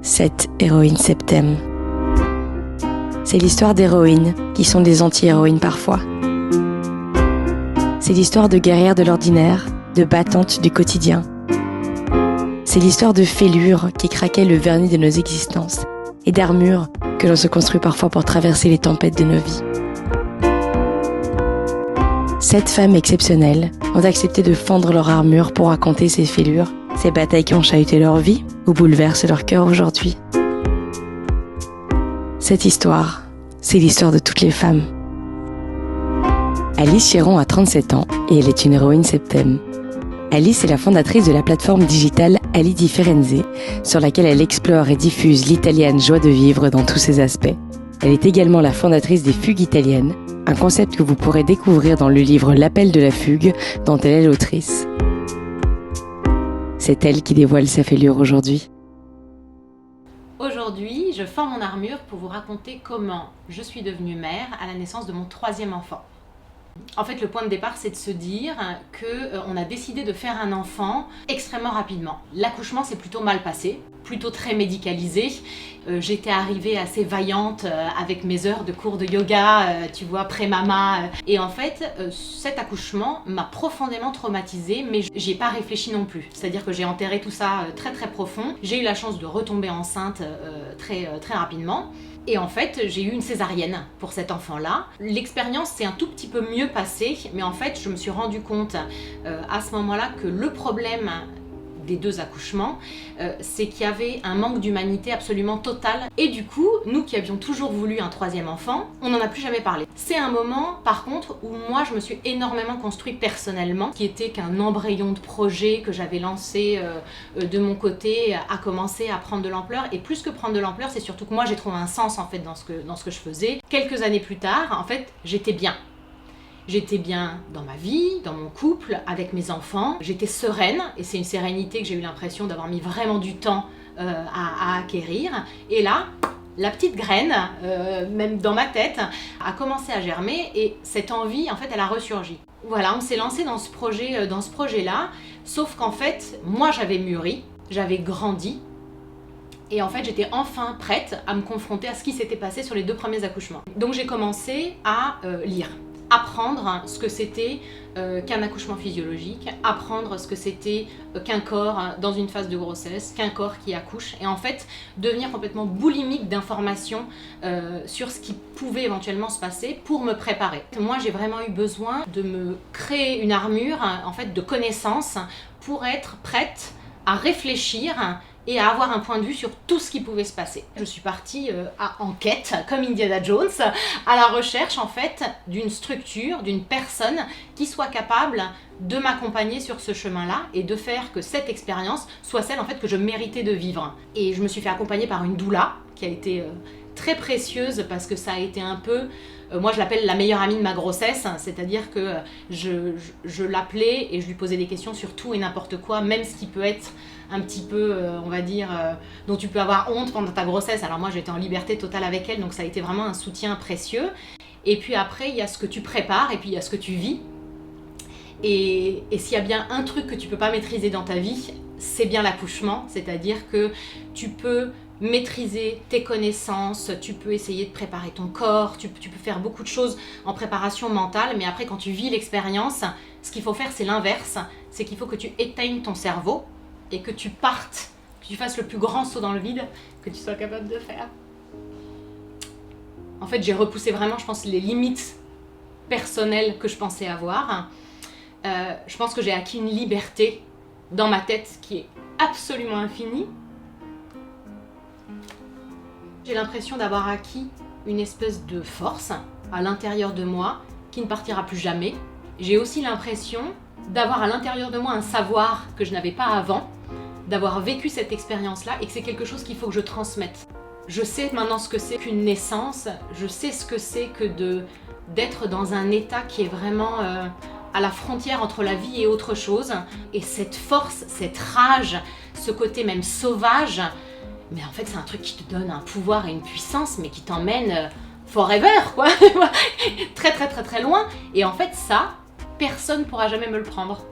7 héroïnes septem. C'est l'histoire d'héroïnes qui sont des anti-héroïnes parfois. C'est l'histoire de guerrières de l'ordinaire, de battantes du quotidien. C'est l'histoire de fêlures qui craquaient le vernis de nos existences et d'armures que l'on se construit parfois pour traverser les tempêtes de nos vies. 7 femmes exceptionnelles ont accepté de fendre leur armure pour raconter ces fêlures, ces batailles qui ont chahuté leur vie ou bouleversent leur cœur aujourd'hui. Cette histoire, c'est l'histoire de toutes les femmes. Alice Chéron a 37 ans et elle est une héroïne septem. Alice est la fondatrice de la plateforme digitale Ali Differenze, sur laquelle elle explore et diffuse l'italienne joie de vivre dans tous ses aspects. Elle est également la fondatrice des Fugues italiennes, un concept que vous pourrez découvrir dans le livre L'appel de la fugue, dont elle est l'autrice. C'est elle qui dévoile sa fêlure aujourd'hui. Aujourd'hui, je fends mon armure pour vous raconter comment je suis devenue mère à la naissance de mon 3e enfant. En fait, le point de départ, c'est de se dire qu'on a décidé de faire un enfant extrêmement rapidement. L'accouchement s'est plutôt mal passé, plutôt très médicalisé. J'étais arrivée assez vaillante avec mes heures de cours de yoga, tu vois, pré-mama. Et en fait, cet accouchement m'a profondément traumatisée, mais j'y ai pas réfléchi non plus. C'est-à-dire que j'ai enterré tout ça très très profond. J'ai eu la chance de retomber enceinte très rapidement. Et en fait, j'ai eu une césarienne pour cet enfant-là. L'expérience s'est un tout petit peu mieux passée, mais en fait, je me suis rendu compte à ce moment-là que le problème des 2 accouchements, c'est qu'il y avait un manque d'humanité absolument total. Et du coup, nous qui avions toujours voulu un 3e enfant, on n'en a plus jamais parlé. C'est un moment, par contre, où moi, je me suis énormément construite personnellement, qui était qu'un embryon de projet que j'avais lancé de mon côté, a commencé à prendre de l'ampleur. Et plus que prendre de l'ampleur, c'est surtout que moi, j'ai trouvé un sens en fait dans ce que je faisais. Quelques années plus tard, en fait, j'étais bien. J'étais bien dans ma vie, dans mon couple, avec mes enfants. J'étais sereine, et c'est une sérénité que j'ai eu l'impression d'avoir mis vraiment du temps à acquérir. Et là, la petite graine, même dans ma tête, a commencé à germer, et cette envie, en fait, elle a ressurgi. Voilà, on s'est lancé dans ce projet-là, sauf qu'en fait, moi, j'avais mûri, j'avais grandi, et en fait, j'étais enfin prête à me confronter à ce qui s'était passé sur les 2 premiers accouchements. Donc j'ai commencé à lire. Apprendre ce que c'était qu'un accouchement physiologique, apprendre ce que c'était qu'un corps dans une phase de grossesse, qu'un corps qui accouche, et en fait devenir complètement boulimique d'informations sur ce qui pouvait éventuellement se passer pour me préparer. Moi, j'ai vraiment eu besoin de me créer une armure en fait de connaissances pour être prête à réfléchir et à avoir un point de vue sur tout ce qui pouvait se passer. Je suis partie en quête, comme Indiana Jones, à la recherche en fait d'une structure, d'une personne qui soit capable de m'accompagner sur ce chemin-là et de faire que cette expérience soit celle en fait que je méritais de vivre. Et je me suis fait accompagner par une doula qui a été très précieuse parce que ça a été un peu... moi je l'appelle la meilleure amie de ma grossesse, c'est-à-dire que je l'appelais et je lui posais des questions sur tout et n'importe quoi, même ce qui peut être un petit peu, on va dire, dont tu peux avoir honte pendant ta grossesse. Alors moi j'étais en liberté totale avec elle, donc ça a été vraiment un soutien précieux. Et puis après il y a ce que tu prépares et puis il y a ce que tu vis. Et s'il y a bien un truc que tu peux pas maîtriser dans ta vie, c'est bien l'accouchement, c'est-à-dire que tu peux maîtriser tes connaissances, tu peux essayer de préparer ton corps, tu peux faire beaucoup de choses en préparation mentale, mais après quand tu vis l'expérience, ce qu'il faut faire c'est l'inverse, c'est qu'il faut que tu éteignes ton cerveau et que tu partes, que tu fasses le plus grand saut dans le vide que tu sois capable de faire. En fait, j'ai repoussé vraiment, je pense, les limites personnelles que je pensais avoir. Je pense que j'ai acquis une liberté dans ma tête qui est absolument infinie. J'ai l'impression d'avoir acquis une espèce de force à l'intérieur de moi qui ne partira plus jamais. J'ai aussi l'impression d'avoir à l'intérieur de moi un savoir que je n'avais pas avant, d'avoir vécu cette expérience-là et que c'est quelque chose qu'il faut que je transmette. Je sais maintenant ce que c'est qu'une naissance, je sais ce que c'est que d'être dans un état qui est vraiment à la frontière entre la vie et autre chose. Et cette force, cette rage, ce côté même sauvage, mais en fait c'est un truc qui te donne un pouvoir et une puissance, mais qui t'emmène forever, quoi. Très très très très loin. Et en fait ça, personne ne pourra jamais me le prendre.